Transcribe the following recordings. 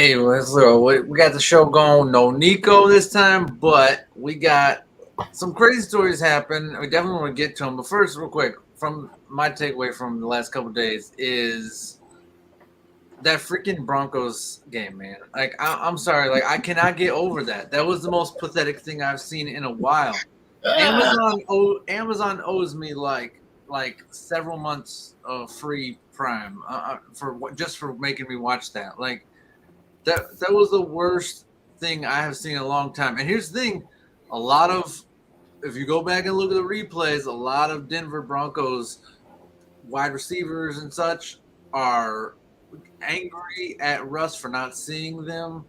Hey, we got the show going. No Nico this time, but we got some crazy stories happen. We definitely want to get to them. But first, real quick, from my takeaway from the last couple of days is that freaking Broncos game, man. Like, I'm sorry, like I cannot get over that. That was the most pathetic thing I've seen in a while. Amazon owes me like several months of free Prime for making me watch that. Like that was the worst thing I have seen in a long time. And here's the thing: a lot of if you go back and look at the replays, a lot of Denver Broncos wide receivers and such are angry at Russ for not seeing them.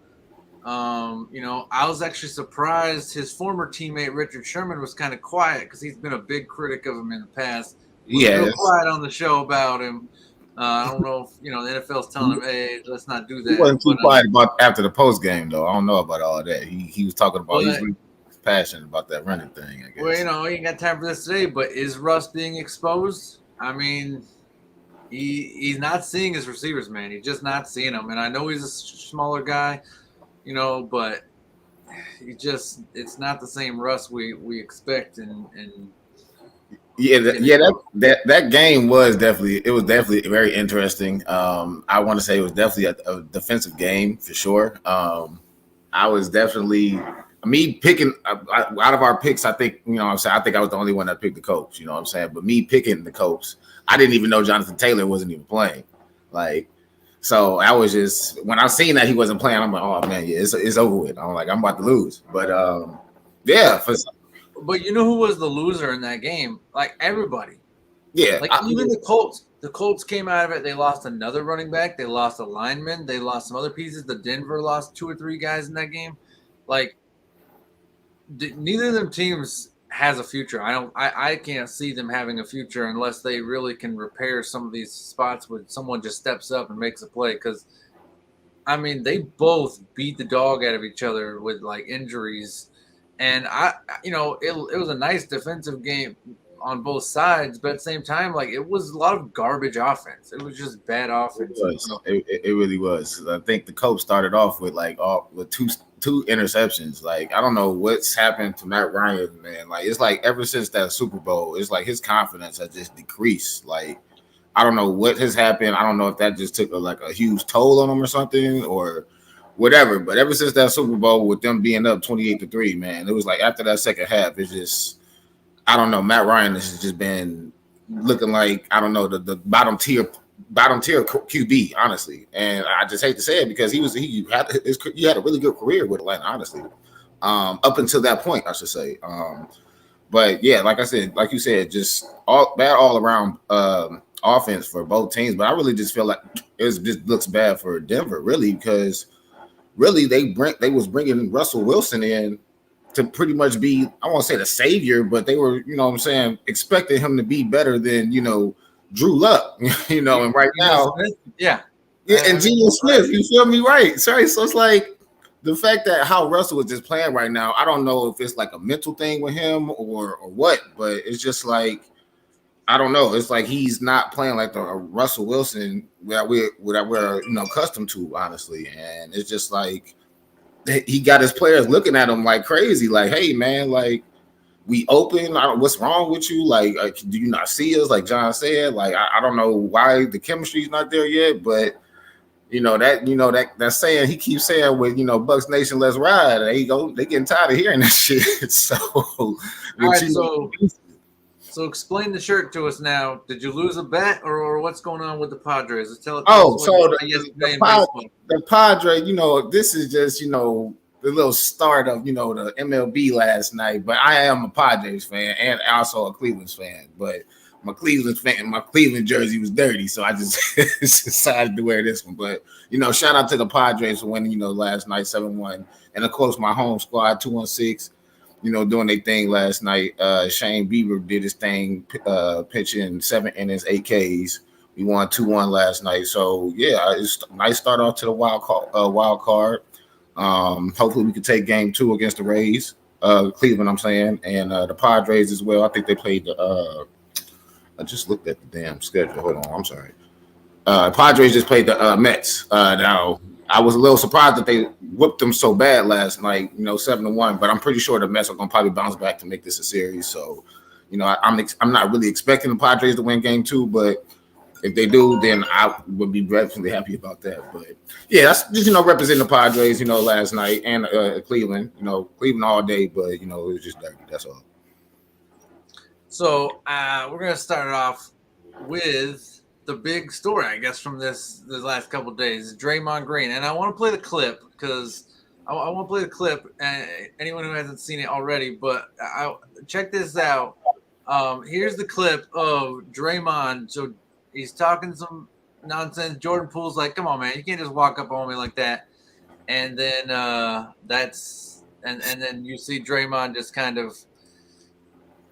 I was actually surprised his former teammate Richard Sherman was kind of quiet because he's been a big critic of him in the past. Was real quiet on the show about him. I don't know if the NFL's telling him, "Hey, let's not do that." He wasn't too quiet about after the post game, though. I don't know about all that. He was talking about he's really passionate about that running thing. I guess. Well, he ain't got time for this today. But is Russ being exposed? I mean, he's not seeing his receivers, man. He's just not seeing them. And I know he's a smaller guy, but it's not the same Russ we expect and that game was definitely very interesting. I want to say it was definitely a defensive game for sure. I was definitely me picking out of our picks. I think I think I was the only one that picked the Colts. You know what I'm saying? But me picking the Colts, I didn't even know Jonathan Taylor wasn't even playing. So I was just when I seen that he wasn't playing, I'm like, oh man, yeah, it's over with. I'm like, I'm about to lose. But But you know who was the loser in that game? Like everybody. Yeah. Even the Colts. The Colts came out of it. They lost another running back. They lost a lineman. They lost some other pieces. The Denver lost 2 or 3 guys in that game. Neither of them teams has a future. I can't see them having a future unless they really can repair some of these spots where someone just steps up and makes a play. Because, they both beat the dog out of each other with injuries. And it was a nice defensive game on both sides, but at the same time, it was a lot of garbage offense. It was just bad offense. It really was. I think the Colts started off with with two interceptions. I don't know what's happened to Matt Ryan, man. It's ever since that Super Bowl, it's his confidence has just decreased. I don't know what has happened. I don't know if that just took a huge toll on him or something or whatever, but ever since that Super Bowl with them being up 28-3, man, it was after that second half, it's just I don't know. Matt Ryan has just been looking like I don't know the bottom tier QB, honestly, and I just hate to say it because he had a really good career with Atlanta, honestly, up until that point, I should say. But yeah, like you said, just all around offense for both teams. But I really just feel like it just looks bad for Denver, really, because. Really, they was bringing Russell Wilson in to pretty much be, I won't say the savior, but they were, expecting him to be better than, Drew Luck, and right now. Yeah. And Geno Smith, you feel me? Right. Sorry. So it's the fact that how Russell is just playing right now, I don't know if it's a mental thing with him or what, but it's just I don't know. It's he's not playing like the Russell Wilson that we're accustomed to, honestly. And it's just he got his players looking at him like crazy. Hey, man, we open. What's wrong with you? Do you not see us? Like John said, I don't know why the chemistry's not there yet, but that saying he keeps saying with Bucks Nation, let's ride. They getting tired of hearing that shit. So explain the shirt to us now. Did you lose a bet or what's going on with the Padres? The Padres, this is just, the little start of, the MLB last night. But I am a Padres fan and also a Cleveland fan. But my Cleveland jersey was dirty, so I just decided to wear this one. But, shout out to the Padres for winning, last night 7-1. And, of course, my home squad, 216. Doing their thing last night. Shane Bieber did his thing, pitching 7 innings, 8 Ks. We won 2-1 last night. So, yeah, it's a nice start off to the wild card. Hopefully we can take game 2 against the Rays, Cleveland, I'm saying, and the Padres as well. I think they played I just looked at the damn schedule. Hold on, I'm sorry. Padres just played the Mets. Now, I was a little surprised that they whooped them so bad last night, 7-1. But I'm pretty sure the Mets are gonna probably bounce back to make this a series. So, I'm not really expecting the Padres to win Game 2, but if they do, then I would be definitely happy about that. But yeah, that's just representing the Padres, last night and Cleveland, Cleveland all day, but it was just dirty. That's all. So we're gonna start off with the big story, I guess, from this last couple of days, Draymond Green, and I want to play the clip because I want to play the clip. And anyone who hasn't seen it already, but check this out. Here's the clip of Draymond. So he's talking some nonsense. Jordan Poole's like, "Come on, man, you can't just walk up on me like that." And then then you see Draymond just kind of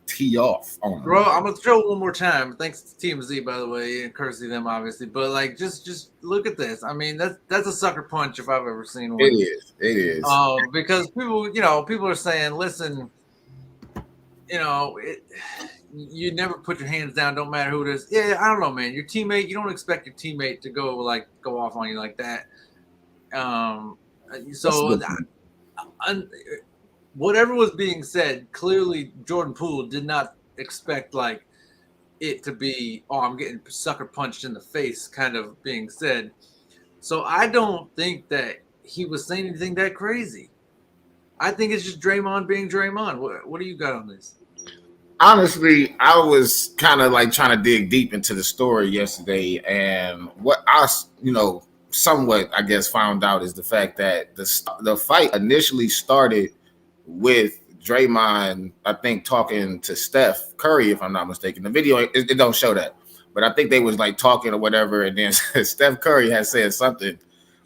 tee off. Bro, I'm gonna throw it one more time. Thanks to TMZ, by the way, and courtesy them, obviously. But like, just look at this. I mean, that's a sucker punch if I've ever seen one. It is. Because people are saying, listen, you never put your hands down, don't matter who it is. Yeah, I don't know, man. Your teammate, you don't expect your teammate to go off on you like that. Whatever was being said, clearly Jordan Poole did not expect it to be, I'm getting sucker punched in the face kind of being said. So I don't think that he was saying anything that crazy. I think it's just Draymond being Draymond. What do you got on this? Honestly, I was kind of trying to dig deep into the story yesterday, and what I, somewhat, I guess, found out is the fact that the fight initially started with Draymond, I think, talking to Steph Curry, if I'm not mistaken. The video, it don't show that. But I think they was talking or whatever. And then Steph Curry had said something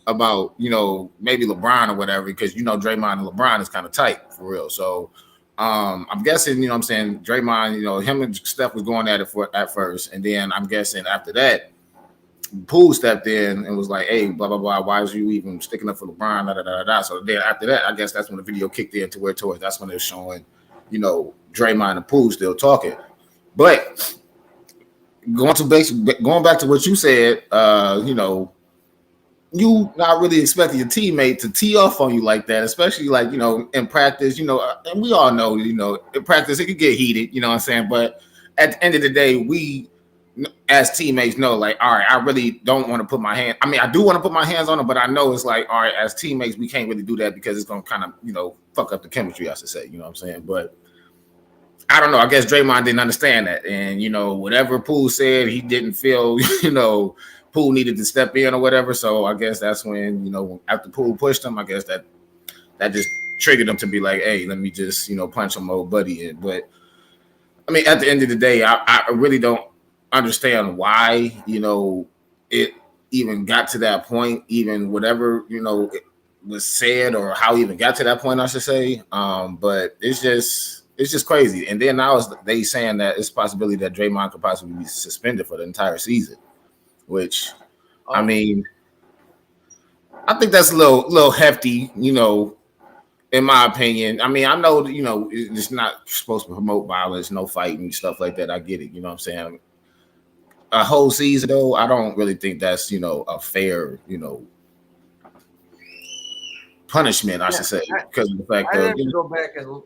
about, maybe LeBron or whatever, because, Draymond and LeBron is kind of tight for real. So I'm guessing, what I'm saying, Draymond, him and Steph was going at it at first. And then I'm guessing after that, Poole stepped in and was like, "Hey, blah blah blah. Why was you even sticking up for LeBron?" Da, da, da, da. So then after that, I guess that's when the video kicked in towards that's when it was showing, Draymond and Poole still talking. But going back to what you said, you not really expecting your teammate to tee off on you like that, especially in practice. And we all know, in practice it could get heated. You know what I'm saying? But at the end of the day, we, as teammates, know, all right, I really don't want to put my hand. I mean, I do want to put my hands on them, but I know it's all right, as teammates, we can't really do that because it's going to kind of, fuck up the chemistry, I should say. You know what I'm saying? But I don't know. I guess Draymond didn't understand that. And, whatever Poole said, he didn't feel, Poole needed to step in or whatever. So I guess that's when, after Poole pushed him, I guess that just triggered him to be like, hey, let me just, punch my old buddy in. But, I mean, at the end of the day, I really don't understand why it even got to that point, even whatever it was said or how it even got to that point, I should say. But it's just crazy. And then now they saying that it's a possibility that Draymond could possibly be suspended for the entire season, which I mean, I think that's a little hefty, in my opinion. I mean, I know it's not supposed to promote violence, no fighting, stuff like that. I get it, you know what I'm saying? A whole season, though, I don't really think that's, a fair, punishment, I should say, because of the fact that. I have to go back and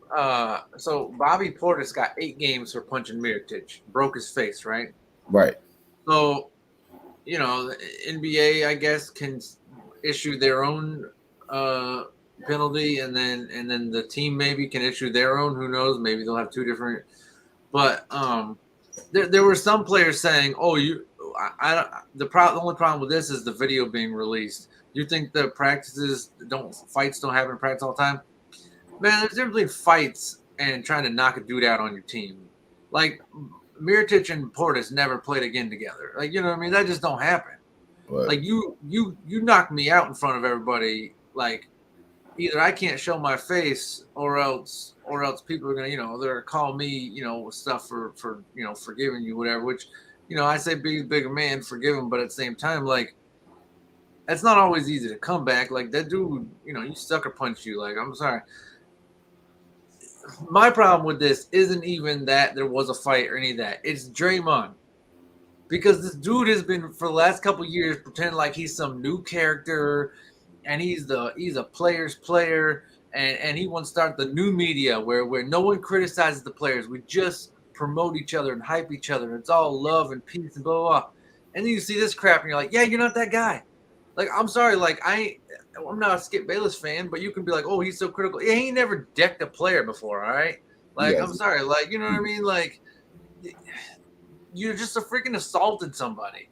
so Bobby Portis got 8 games for punching Mirotic, broke his face, right? Right. So, the NBA, I guess, can issue their own penalty, and then the team maybe can issue their own. Who knows? Maybe they'll have 2 different. But there were some players saying, "Oh, the only problem with this is the video being released. You think the fights don't happen in practice all the time? Man, there's difference between fights and trying to knock a dude out on your team. Like Mirotic and Portis never played again together. Like, you know what I mean? That just don't happen. Right. Like you knocked me out in front of everybody. Like either I can't show my face or else people are gonna, they're call me, stuff for forgiving you, whatever, which, I say be a bigger man, forgive him, but at the same time, like it's not always easy to come back. Like that dude, you sucker punch you. Like, I'm sorry. My problem with this isn't even that there was a fight or any of that. It's Draymond. Because this dude has been, for the last couple of years, pretending like he's some new character. and he's a player's player, and he wants to start the new media where no one criticizes the players. We just promote each other and hype each other. It's all love and peace and blah blah blah. And then you see this crap, and you're like, yeah, you're not that guy. Like, I'm sorry, like I'm not a Skip Bayless fan, but you can be like, oh, he's so critical. Yeah, he ain't never decked a player before, all right? Like, Yes. I'm sorry, like, you know what I mean? Like, you're just a freaking assaulted somebody.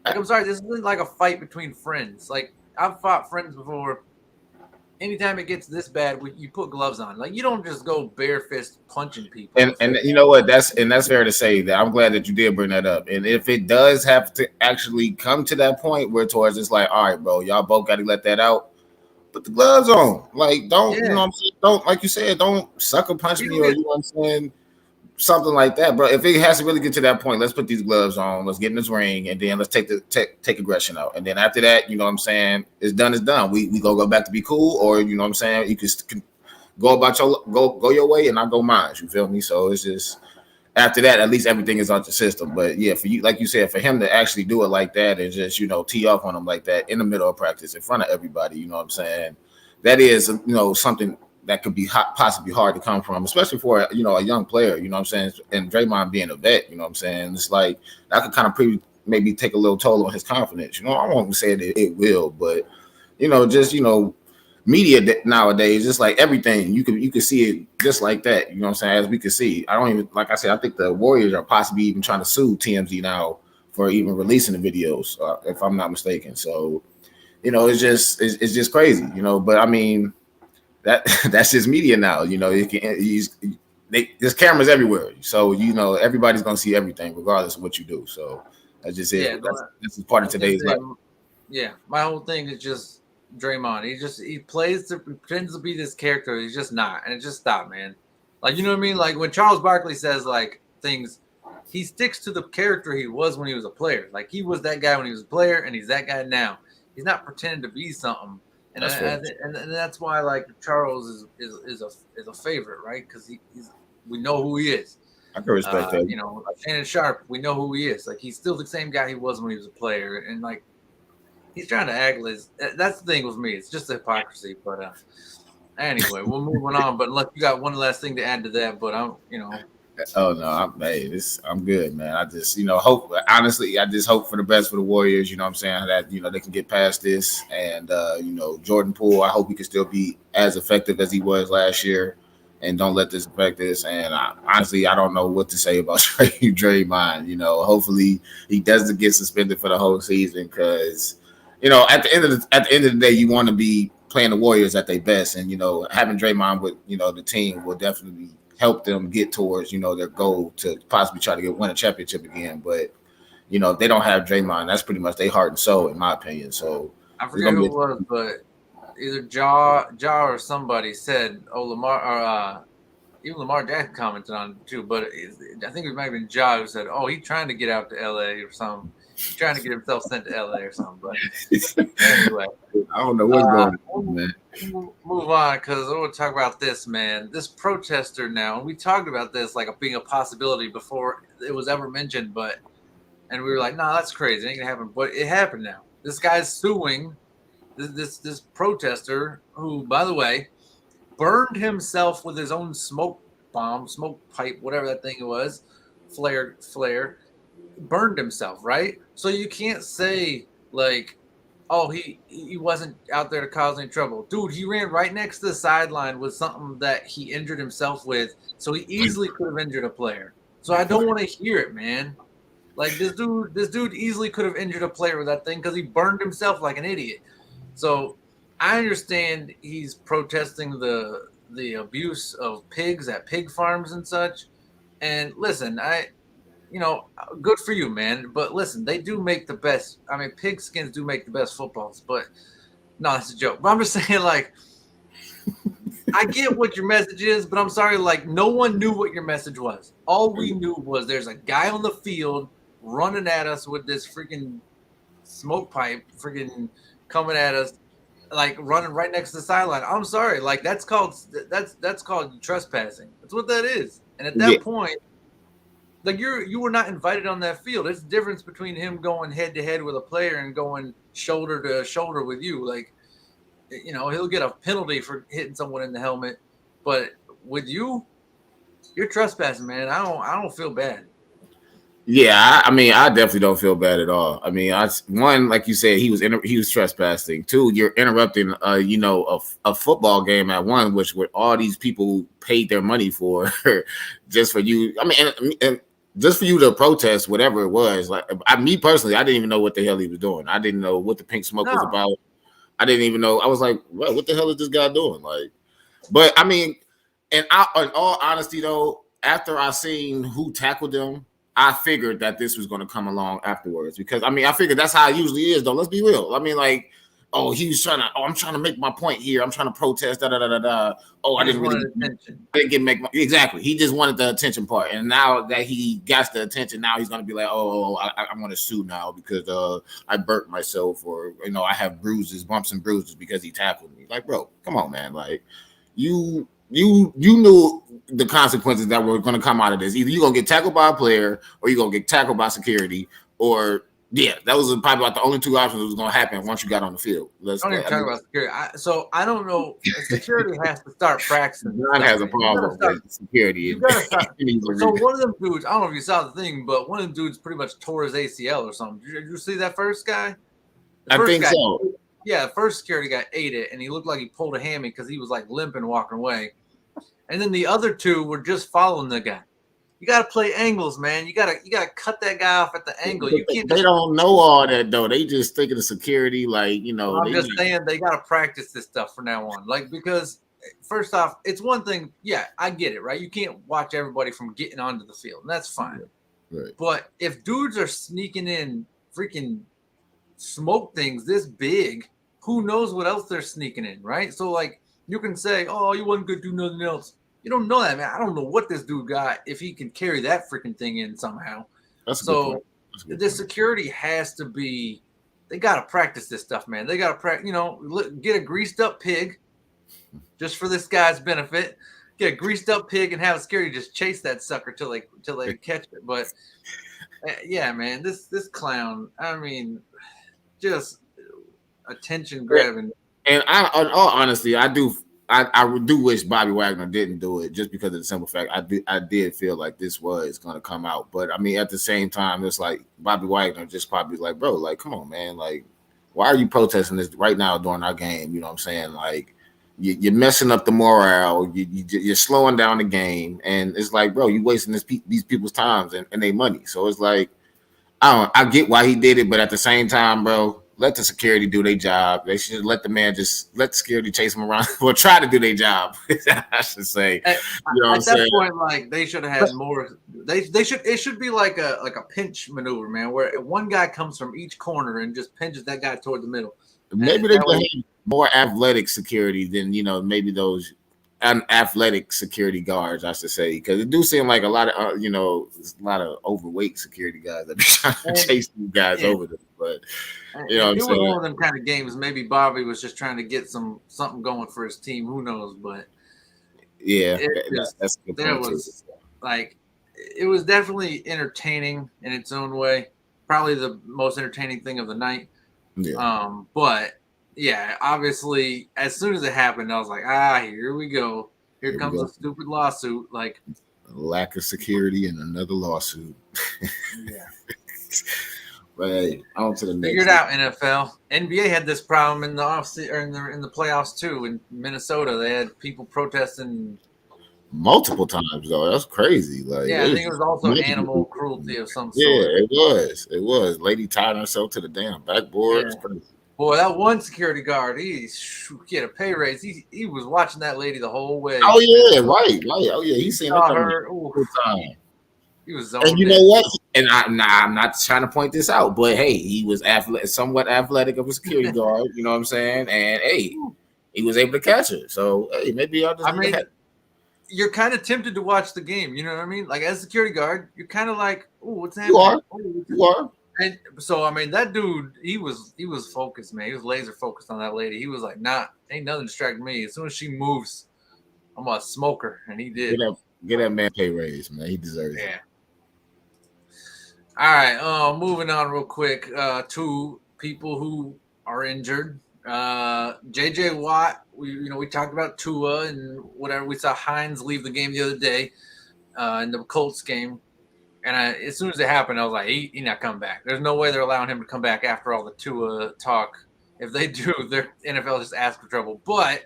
Like, I'm sorry, this isn't like a fight between friends. Like, I've fought friends before. Anytime it gets this bad, you put gloves on. Like, you don't just go bare fist punching people. And you know what? That's fair to say that. I'm glad that you did bring that up. And if it does have to actually come to that point where towards it's like, all right, bro, y'all both got to let that out. Put the gloves on. Like, don't you know what I'm saying? Don't, like you said, don't sucker punch me, or you know what I'm saying, something like that, bro. If it has to really get to that point, let's put these gloves on. Let's get in this ring, and then let's take aggression out. And then after that, you know what I'm saying, it's done. It's done. We go back to be cool, or you know what I'm saying, you can go about go your way, and I'll go mine. You feel me? So it's just after that, at least everything is out the system. But yeah, for you, like you said, for him to actually do it like that and just, you know, tee off on him like that in the middle of practice in front of everybody, you know what I'm saying? That is, you know, something that could be possibly hard to come from, especially for, you know, a young player, you know what I'm saying? And Draymond being a vet, you know what I'm saying? It's like that could kind of maybe take a little toll on his confidence. You know, I won't say that it will, but, you know, just, you know, media nowadays, just like everything, you can see it just like that. You know what I'm saying? As we can see, I don't even, like I said, I think the Warriors are possibly even trying to sue TMZ now for even releasing the videos, if I'm not mistaken. So, you know, it's just crazy, you know. But I mean, that's just media now. You know, there's cameras everywhere, so you know everybody's gonna see everything regardless of what you do. So that's just it. That's part of today's life. Yeah, my whole thing is just Draymond. He pretends to be this character. He's just not, and it just stopped, man. Like, you know what I mean? Like when Charles Barkley says like things, he sticks to the character he was when he was a player. Like he was that guy when he was a player, and he's that guy now. He's not pretending to be something, and that's why like Charles is a favorite, right? Because we know who he is. I can respect that. You know, Shannon Sharp, we know who he is. Like he's still the same guy he was when he was a player, and like. He's trying to act like that's the thing with me. It's just hypocrisy. But anyway, we're moving on. But look, you got one last thing to add to that. But I'm, you know. Oh no, I'm good, man. I just, you know, hope. Honestly, I just hope for the best for the Warriors. You know what I'm saying? That, you know, they can get past this, and you know, Jordan Poole. I hope he can still be as effective as he was last year, and don't let this affect this. And honestly, I don't know what to say about Draymond. You know, hopefully he doesn't get suspended for the whole season because. You know, at the end of the day, you want to be playing the Warriors at their best, and you know, having Draymond with, you know, the team will definitely help them get towards, you know, their goal to possibly try to win a championship again. But you know, if they don't have Draymond, that's pretty much their heart and soul, in my opinion. So I forget who it was, but either Ja or somebody said, "Oh, Lamar," or even Lamar Jackson commented on it too. But I think it might have been Ja who said, "Oh, he's trying to get out to LA or something." He's trying to get himself sent to LA or something. But anyway, I don't know what's going on, man. Move on, because I want to talk about this, man. This protester now, and we talked about this like being a possibility before it was ever mentioned, and we were like, "Nah, that's crazy. It ain't gonna happen." But it happened now. This guy's suing this protester who, by the way, burned himself with his own smoke pipe, whatever that thing was, flare. Burned himself, right? So you can't say like, oh, he wasn't out there to cause any trouble. Dude, he ran right next to the sideline with something that he injured himself with, so he easily could have injured a player. So I don't want to hear it, man. Like this dude easily could have injured a player with that thing because he burned himself like an idiot. So I understand he's protesting the abuse of pigs at pig farms and such. And listen, you know, good for you, man. But listen, they do make the best. I mean, pig skins do make the best footballs. But no, that's a joke. But I'm just saying, like, I get what your message is, but I'm sorry, like, no one knew what your message was. All we knew was there's a guy on the field running at us with this freaking smoke pipe, freaking coming at us, like running right next to the sideline. I'm sorry, like that's called trespassing. That's what that is. And at that point. Like you were not invited on that field. It's the difference between him going head to head with a player and going shoulder to shoulder with you. Like he'll get a penalty for hitting someone in the helmet. But with you're trespassing, man. I don't feel bad. Yeah, I mean, I definitely don't feel bad at all. I mean, one, like you said, he was trespassing. Two, you're interrupting, a football game at one, which with all these people paid their money for, just for you. I mean, and just for you to protest whatever it was. Like, me personally, I didn't even know what the hell he was doing. I didn't know what the pink smoke was No, about. I didn't even know. I was like, what the hell is this guy doing? Like, but I mean, in all honesty, though, after I seen who tackled him, I figured that this was going to come along afterwards because I mean I figured that's how it usually is. Though, let's be real. I mean, like, oh, I'm trying to make my point here. I'm trying to protest. Da da da da da. Oh, I didn't make exactly. He just wanted the attention part, and now that he got the attention, now he's going to be like, I'm going to sue now because I burnt myself, or I have bumps and bruises because he tackled me. Like, bro, come on, man. Like, you knew the consequences that were going to come out of this. Either you're going to get tackled by a player or you're going to get tackled by security, or that was probably about the only two options that was going to happen once you got on the field. Don't even talk about security. So I don't know. Security has to start practicing. John has a problem with security. You gotta start. So one of them dudes, I don't know if you saw the thing, but one of them dudes pretty much tore his ACL or something. Did you see that first guy? I think so. Yeah, the first security guy ate it, and he looked like he pulled a hammy because he was like limping walking away. And then the other two were just following the guy. You got to play angles, man. You got to cut that guy off at the angle. You can't. They don't know all that though. They just think of the security, like I'm just saying they got to practice this stuff from now on. Like, because first off, it's one thing. Yeah, I get it, right? You can't watch everybody from getting onto the field, and that's fine. Right. But if dudes are sneaking in freaking smoke things this big, who knows what else they're sneaking in, right? So like you can say, oh, you wasn't good to do nothing else. You don't know that, man. I don't know what this dude got if he can carry that freaking thing in somehow. So the security has to be, they got to practice this stuff, man. They got to practice, get a greased up pig just for this guy's benefit. Get a greased up pig and have a security just chase that sucker till they catch it. But yeah, man, this clown, I mean, just attention grabbing. And in all honesty, I do wish Bobby Wagner didn't do it, just because of the simple fact I did feel like this was going to come out. But I mean, at the same time, it's like Bobby Wagner just probably like, bro, like, come on, man, like, why are you protesting this right now during our game? You know what I'm saying? Like, you're messing up the morale. You're slowing down the game, and it's like, bro, you wasting these people's times and their money. So it's like, I get why he did it, but at the same time, bro, let the security do their job. They should let the security chase him around or try to do their job. I should say. At that point, like, they should have had more. It should be like a pinch maneuver, man, where one guy comes from each corner and just pinches that guy toward the middle. Maybe they could have more athletic security than maybe those athletic security guards, I should say, because it do seem like a lot of a lot of overweight security guys that be trying to chase these guys over them. But it was one of them kind of games. Maybe Bobby was just trying to get something going for his team. Who knows? But yeah, that's a good point too. Like, it was definitely entertaining in its own way. Probably the most entertaining thing of the night. Yeah. But yeah, obviously, as soon as it happened, I was like, here we go. Here comes a stupid lawsuit. Like, lack of security and another lawsuit. Yeah. But hey, on to the next. Figured out, NFL. NBA had this problem in the in the playoffs too. In Minnesota, they had people protesting multiple times though. That's crazy. Like, yeah, I think it was also animal cruelty of some sort. Yeah, it was. Lady tied herself to the damn backboard. Yeah. It's crazy. Boy, that one security guard, he get a pay raise. He was watching that lady the whole way. Oh yeah, right. Oh yeah, he's seen her all time. He was zoned and you know what? And I'm not trying to point this out, but hey, he was somewhat athletic of a security guard. You know what I'm saying? And hey, he was able to catch her. So hey, maybe I'll just. You're kind of tempted to watch the game. You know what I mean? Like, as a security guard, you're kind of like, oh, what's happening? You are. And so, I mean, that dude, he was focused, man. He was laser focused on that lady. He was like, nah, ain't nothing distracting me. As soon as she moves, I'm gonna smoke her. And he did. Get that man pay raise, man. He deserves it. All right. Moving on real quick. Two people who are injured. JJ Watt, we talked about Tua and whatever. We saw Hines leave the game the other day in the Colts game. And as soon as it happened, I was like, he's not coming back. There's no way they're allowing him to come back after all the Tua talk. If they do, their NFL just ask for trouble. But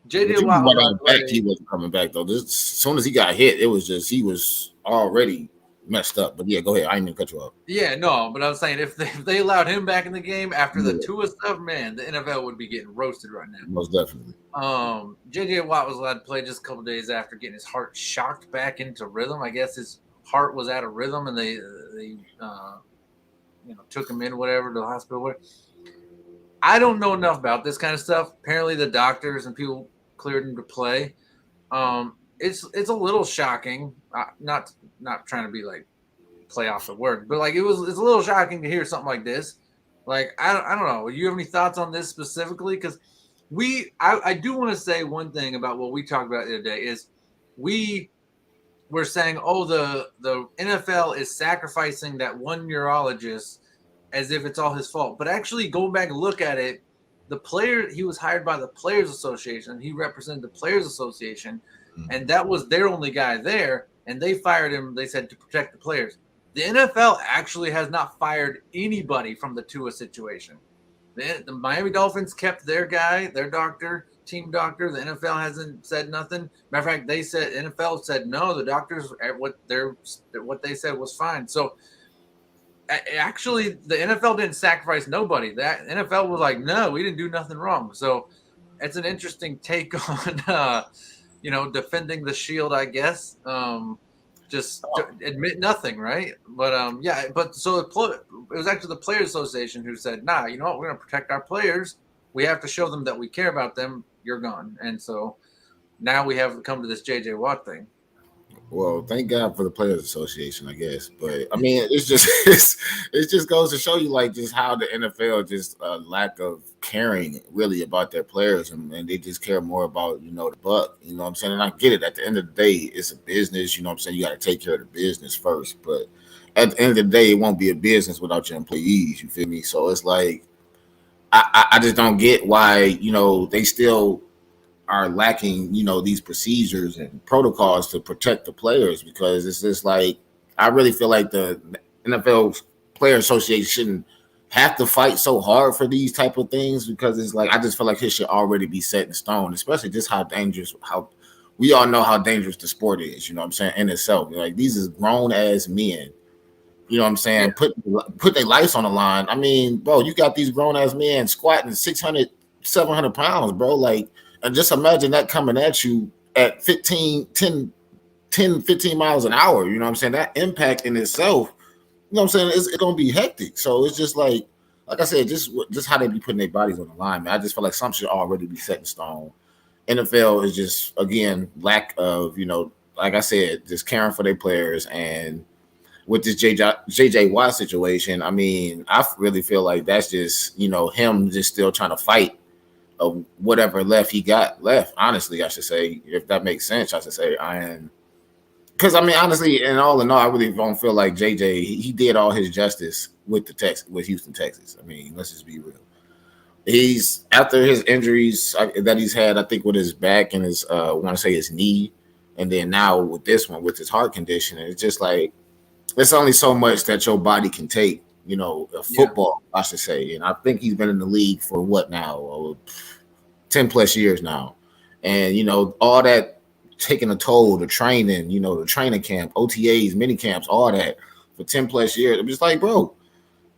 JJ Watt was back. He wasn't coming back though. As soon as he got hit, it was just he was already messed up. But yeah, go ahead. I didn't even cut you off. Yeah, no, but I was saying if they allowed him back in the game after the Tua stuff, man, the NFL would be getting roasted right now. Most definitely. JJ Watt was allowed to play just a couple days after getting his heart shocked back into rhythm. I guess his heart was out of rhythm, and they took him in whatever to the hospital. I don't know enough about this kind of stuff. Apparently, the doctors and people cleared him to play. It's a little shocking. Not trying to be like play off the word, but like it's a little shocking to hear something like this. Like I don't know. You have any thoughts on this specifically? Because I do want to say one thing about what we talked about the other day is we're saying, oh, the NFL is sacrificing that one neurologist as if it's all his fault. But actually, going back and look at it, the player, he was hired by the Players Association. He represented the Players Association, and that was their only guy there. And they fired him, they said, to protect the players. The NFL actually has not fired anybody from the Tua situation. The Miami Dolphins kept their guy, their doctor, team doctor. The NFL hasn't said nothing. Matter of fact, NFL said no. The doctors, what they said was fine. So actually, the NFL didn't sacrifice nobody. That NFL was like, no, we didn't do nothing wrong. So it's an interesting take on, defending the shield, I guess. Just admit nothing, right? But but so it was actually the Players Association who said, nah, you know what? We're going to protect our players. We have to show them that we care about them. You're gone. And so now we have come to this JJ Watt thing. Well, thank God for the Players Association, I guess. But I mean, it just goes to show you like just how the NFL just lack of caring really about their players, and they just care more about the buck. You know what I'm saying? And I get it. At the end of the day, it's a business. You know what I'm saying? You got to take care of the business first. But at the end of the day, it won't be a business without your employees. You feel me? So it's like I just don't get why they still are lacking, these procedures and protocols to protect the players, because it's just like I really feel like the NFL Player Association shouldn't have to fight so hard for these type of things, because it's like I just feel like it should already be set in stone, especially just how we all know how dangerous the sport is, you know what I'm saying, in itself. Like these is grown ass men, you know what I'm saying, put their lives on the line. I mean, bro, you got these grown ass men squatting 600, 700 pounds, bro, like. And just imagine that coming at you at 15 miles an hour. You know what I'm saying? That impact in itself, you know what I'm saying, it's going to be hectic. So it's just like I said, just how they be putting their bodies on the line, man. I just feel like something should already be set in stone. NFL is just, again, lack of, like I said, just caring for their players. And with this JJ Watt situation, I mean, I really feel like that's just, him just still trying to fight of whatever he got left, honestly, I should say, if that makes sense, I should say. Because I mean, honestly, and all in all, I really don't feel like JJ, he did all his justice with with Houston, Texas. I mean, let's just be real. He's after his injuries that he's had, I think with his back and his I want to say his knee, and then now with this one with his heart condition, it's just like there's only so much that your body can take. Football, I should say. And I think he's been in the league for what now? 10 plus years now. And, all that taking a toll, the training, the training camp, OTAs, mini camps, all that for 10 plus years. I'm just like, bro,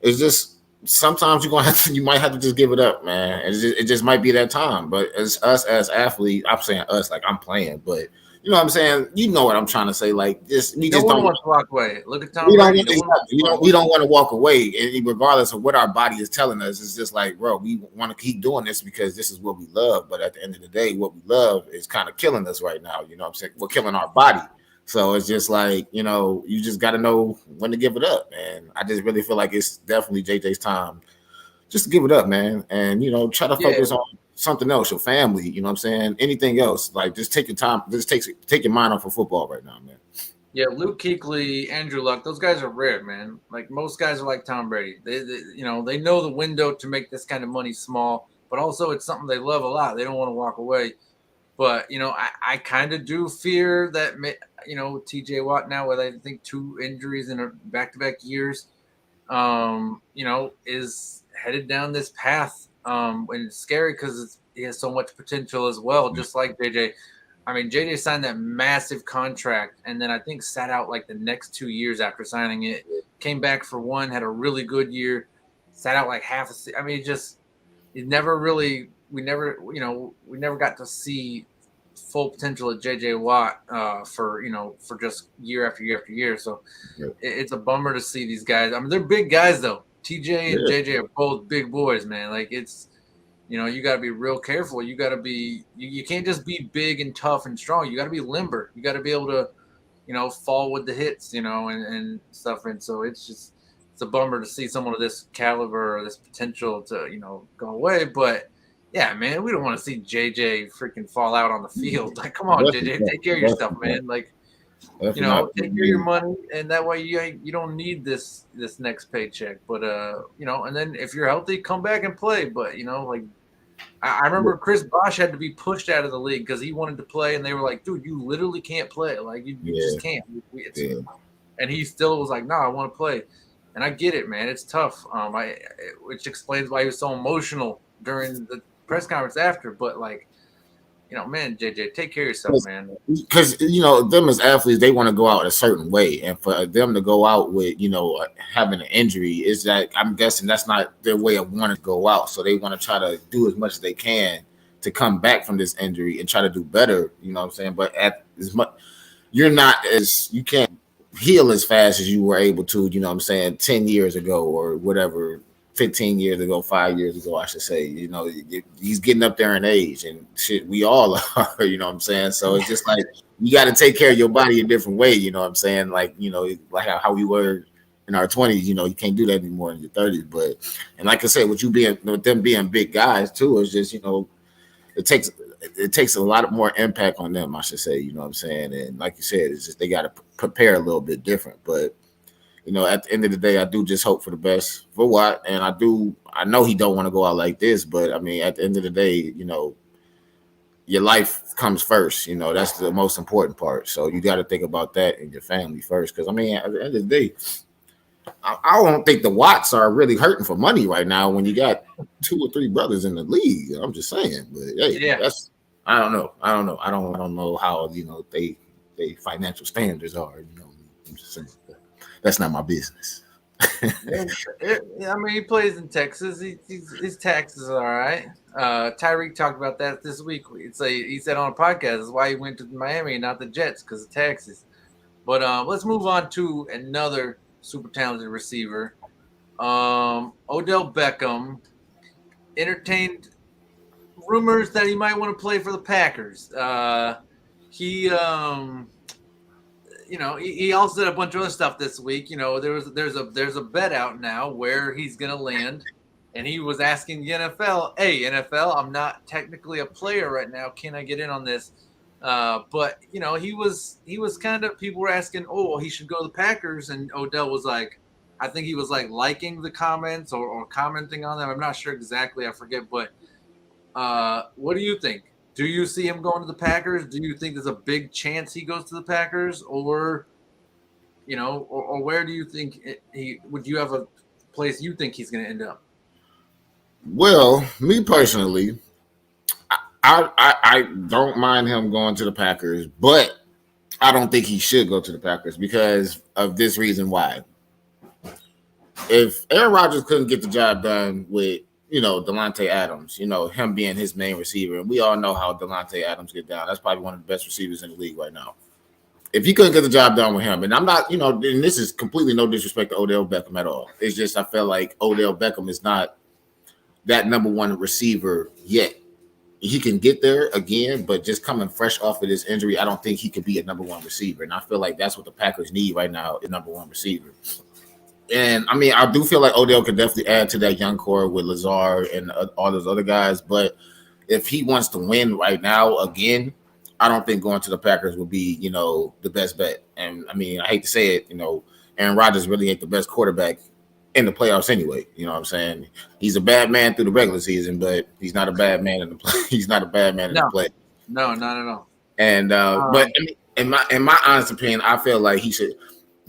it's just sometimes you might have to just give it up, man. It just might be that time. But as us as athletes, I'm saying us like I'm playing, but you know what I'm saying? You know what I'm trying to say. Like this, we just don't want to walk away. Look at Tom Brady. We don't want to walk away, and regardless of what our body is telling us. It's just like, bro, we want to keep doing this because this is what we love. But at the end of the day, what we love is kind of killing us right now. You know what I'm saying? We're killing our body. So it's just like, you just got to know when to give it up. And I just really feel like it's definitely JJ's time just to give it up, man. And, try to focus on something else, your family, you know what I'm saying? Anything else, like just take your time, just take your mind off of football right now, man. Yeah, Luke Kuechly, Andrew Luck, those guys are rare, man. Like most guys are like Tom Brady. They know the window to make this kind of money small. but also it's something they love a lot. They don't want to walk away. But I kind of do fear that T.J. Watt now with I think 2 injuries in back-to-back years, is headed down this path. And it's scary because he has so much potential as well, just like JJ. I mean, JJ signed that massive contract, and then I think sat out like the next 2 years after signing it. Came back for one, had a really good year, sat out like half a. I mean, it never really. We never got to see full potential of JJ Watt for just year after year after year. So it's a bummer to see these guys. I mean, they're big guys though. TJ and JJ are both big boys, man. Like it's. You got to be real careful. You got to be, you can't just be big and tough and strong. You got to be limber. You got to be able to, fall with the hits, and stuff. And so it's a bummer to see someone of this caliber or this potential to, go away. But yeah, man, we don't want to see JJ freaking fall out on the field. Like, come on, JJ, take care of yourself, man. Like, take care of your money, and that way you don't need this next paycheck. But and then if you're healthy, come back and play. But like I remember Chris Bosh had to be pushed out of the league because he wanted to play, and they were like, "Dude, you literally can't play. Like you just can't." And he still was like, "No, I want to play." And I get it, man. It's tough. Which explains why he was so emotional during the press conference after. But like. Man, JJ, take care of yourself, man. Because them as athletes, they want to go out a certain way, and for them to go out with having an injury is that I'm guessing that's not their way of wanting to go out. So they want to try to do as much as they can to come back from this injury and try to do better. You know what I'm saying? But you can't heal as fast as you were able to. 10 years ago or whatever. 15 years ago, 5 years ago, I should say, he's getting up there in age and shit. We all are, you know what I'm saying? So it's just like, you got to take care of your body a different way. You know what I'm saying? Like, like how we were in our 20s, you can't do that anymore in your 30s. But, and like I said, with them being big guys too, it's just, it takes a lot more impact on them, I should say, you know what I'm saying? And like you said, it's just, they got to prepare a little bit different, but at the end of the day, I do just hope for the best for Watt, and I know he don't want to go out like this, but I mean, at the end of the day, your life comes first. That's the most important part. So you got to think about that and your family first, because I mean, at the end of the day, I don't think the Watts are really hurting for money right now when you got 2 or 3 brothers in the league. I'm just saying, but hey, I don't know. I don't know how they financial standards are. I'm just saying. That's not my business. I mean, he plays in Texas. His taxes are all right. Tyreek talked about that this week. He said on a podcast that's why he went to Miami, not the Jets, because of taxes. But let's move on to another super talented receiver. Odell Beckham entertained rumors that he might want to play for the Packers. He also did a bunch of other stuff this week. There's a bet out now where he's gonna land, and he was asking the NFL, "Hey, NFL, I'm not technically a player right now. Can I get in on this?" But he was kind of, people were asking, "Oh, well, he should go to the Packers," and Odell was like, I think he was like liking the comments or commenting on them. I'm not sure exactly. I forget, but what do you think? Do you see him going to the Packers? Do you think there's a big chance he goes to the Packers, or where do you think would you have a place you think he's going to end up? Well, me personally, I don't mind him going to the Packers, but I don't think he should go to the Packers because of this reason why. If Aaron Rodgers couldn't get the job done with Devontae Adams, him being his main receiver. And we all know how Devontae Adams get down. That's probably one of the best receivers in the league right now. If he couldn't get the job done with him, and I'm not, and this is completely no disrespect to Odell Beckham at all. It's just I feel like Odell Beckham is not that number one receiver yet. He can get there again, but just coming fresh off of this injury, I don't think he could be a number one receiver. And I feel like that's what the Packers need right now, a number one receiver. And I mean, I do feel like Odell could definitely add to that young core with Lazard and all those other guys. But if he wants to win right now again, I don't think going to the Packers would be, the best bet. And I mean, I hate to say it, Aaron Rodgers really ain't the best quarterback in the playoffs anyway. You know what I'm saying? He's a bad man through the regular season, but he's not a bad man in the play. He's not a bad man in the play. No, not at all. And but in my honest opinion, I feel like he should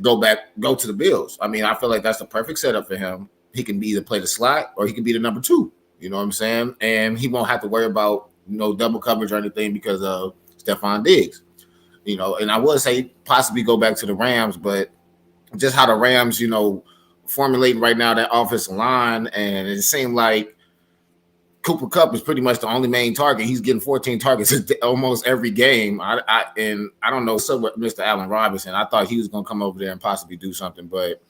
go to the Bills. I mean, I feel like that's the perfect setup for him. He can either play the slot or he can be the number 2. You know what I'm saying? And he won't have to worry about double coverage or anything because of Stephon Diggs. And I would say possibly go back to the Rams, but just how the Rams, formulating right now that offensive line, and it seemed like Cooper Kupp is pretty much the only main target. He's getting 14 targets almost every game. I don't know. So with Mr. Allen Robinson, I thought he was going to come over there and possibly do something, but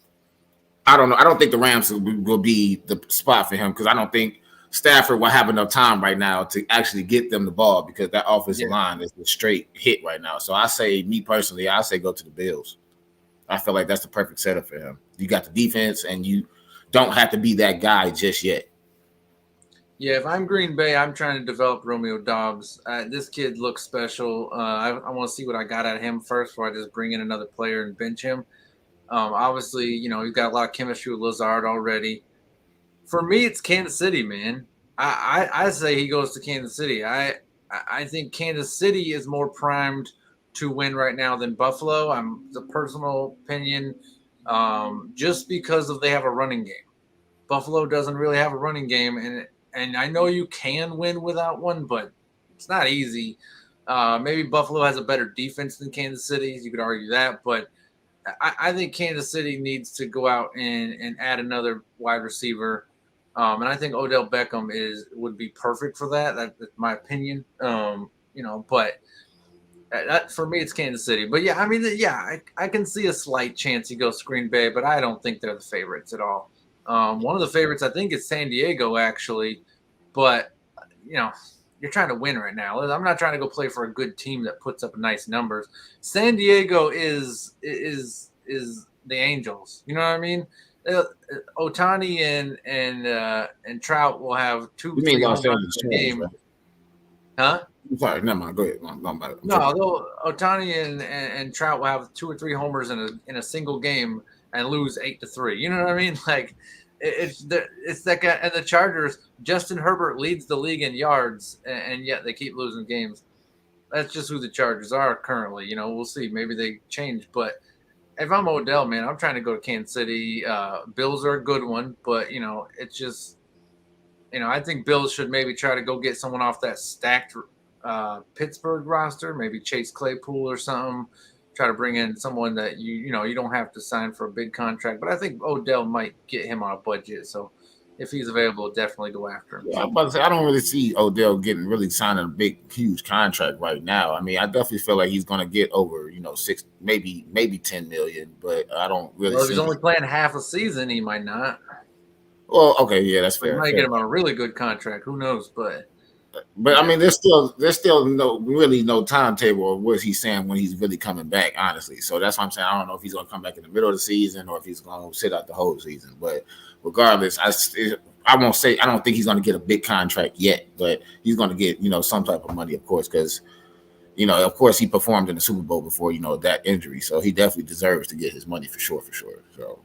I don't know. I don't think the Rams will be the spot for him because I don't think Stafford will have enough time right now to actually get them the ball because that offensive line is a straight hit right now. So I say, me personally, I say go to the Bills. I feel like that's the perfect setup for him. You got the defense, and you don't have to be that guy just yet. Yeah, if I'm Green Bay, I'm trying to develop Romeo Doubs. This kid looks special. I want to see what I got at him first before I just bring in another player and bench him. Obviously, he's got a lot of chemistry with Lazard already. For me, it's Kansas City, man. I say he goes to Kansas City. I think Kansas City is more primed to win right now than Buffalo. It's a personal opinion, just because they have a running game. Buffalo doesn't really have a running game, and I know you can win without one, but it's not easy. Maybe Buffalo has a better defense than Kansas City. You could argue that, but I think Kansas City needs to go out and add another wide receiver. And I think Odell Beckham would be perfect for that. That's my opinion. But that, for me, it's Kansas City. But yeah, I mean, I can see a slight chance he goes to Green Bay, but I don't think they're the favorites at all. One of the favorites, I think, is San Diego, actually. But, you're trying to win right now. I'm not trying to go play for a good team that puts up nice numbers. San Diego is the Angels. You know what I mean? Ohtani and Trout will have 2-3 home runs in a game. Right? Huh? I'm sorry, never mind. Go ahead. Ohtani and Trout will have 2 or 3 homers in a single game and lose 8-3. You know what I mean? Like it's that guy. And the Chargers, Justin Herbert leads the league in yards, and yet they keep losing games. That's just who the Chargers are currently. We'll see. Maybe they change, but if I'm Odell, man, I'm trying to go to Kansas City. Bills are a good one, but it's just, I think Bills should maybe try to go get someone off that stacked Pittsburgh roster, maybe Chase Claypool or something. Try to bring in someone that you don't have to sign for a big contract, but I think Odell might get him on a budget. So if he's available, definitely go after him. Yeah, I'm about to say, I don't really see Odell signing a big, huge contract right now. I mean, I definitely feel like he's going to get over, 6, maybe 10 million, but I don't really. Well, if he's only playing half a season, he might not. Well, okay, yeah, that's fair. He might get him on a really good contract. Who knows? But I mean, there's still no timetable of what he's saying when he's really coming back, honestly. So that's why I'm saying I don't know if he's going to come back in the middle of the season or if he's going to sit out the whole season. But regardless, I won't say I don't think he's going to get a big contract yet, but he's going to get some type of money, of course, because of course he performed in the Super Bowl before that injury, so he definitely deserves to get his money for sure. So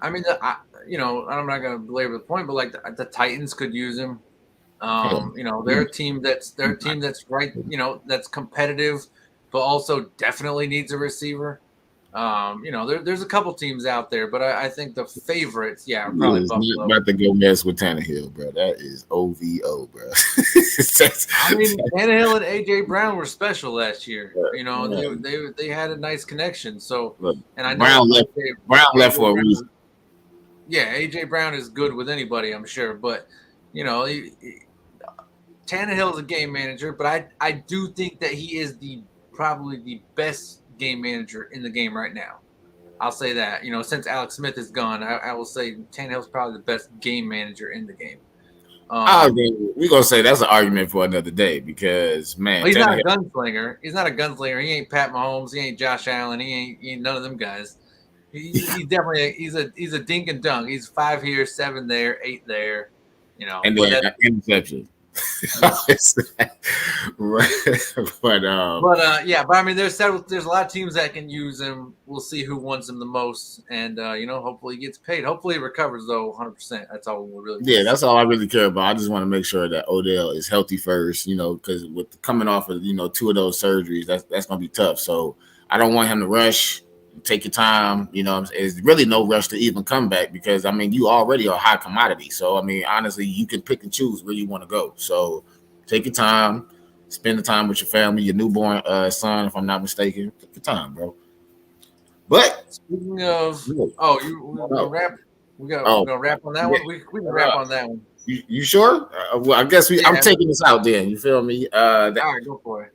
I mean, I'm not going to belabor the point, but like the Titans could use him. They're a team that's right, that's competitive, but also definitely needs a receiver. There's a couple teams out there, but I think the favorites, probably Buffalo. Not about to go mess with Tannehill, bro. That is OVO, bro. I mean, Tannehill and AJ Brown were special last year. They had a nice connection. So, and I know Brown left for a reason. Yeah, AJ Brown is good with anybody, I'm sure, but Tannehill is a game manager, but I do think that he is probably the best game manager in the game right now. I'll say that. Since Alex Smith is gone, I will say Tannehill's probably the best game manager in the game. We're gonna say that's an argument for another day because he's not a gunslinger. He's not a gunslinger. He ain't Pat Mahomes. He ain't Josh Allen. He ain't none of them guys. He's definitely he's a dink and dunk. He's 5 here, 7 there, 8 there. And then interception. But I mean, there's a lot of teams that can use him. We'll see who wants him the most, and hopefully he gets paid. Hopefully he recovers though, 100%. That's all we really. Yeah, that's all I really care about. I just want to make sure that Odell is healthy first, because with coming off of two of those surgeries, that's gonna be tough. So I don't want him to rush. Take your time. It's really no rush to even come back because I mean you already are a high commodity. So I mean honestly, you can pick and choose where you want to go. So take your time, spend the time with your family, your newborn son, if I'm not mistaken. Take your time, bro. But speaking of, we're gonna wrap. We're gonna wrap on that one. We can wrap on that one. You sure? Well, I guess I'm taking this out then. You feel me? All right, go for it.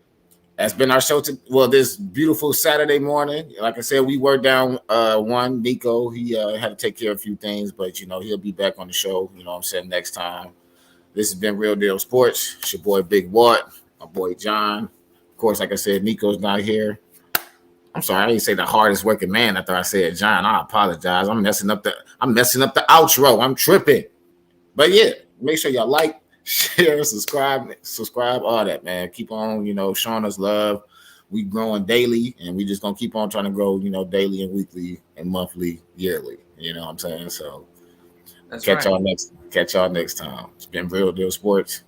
That's been our show. This beautiful Saturday morning. Like I said, we were down one. Nico, he had to take care of a few things, but he'll be back on the show. You know what I'm saying, next time. This has been Real Deal Sports. It's your boy Big Watt, my boy John. Of course, like I said, Nico's not here. I'm sorry, I didn't say the hardest working man after I said John. I apologize. I'm messing up the outro. I'm tripping. But yeah, make sure y'all like, share, subscribe, all that, man. Keep on, showing us love. We growing daily, and we just gonna keep on trying to grow, daily and weekly and monthly, yearly. You know what I'm saying? So catch y'all next time. It's been Real Deal Sports.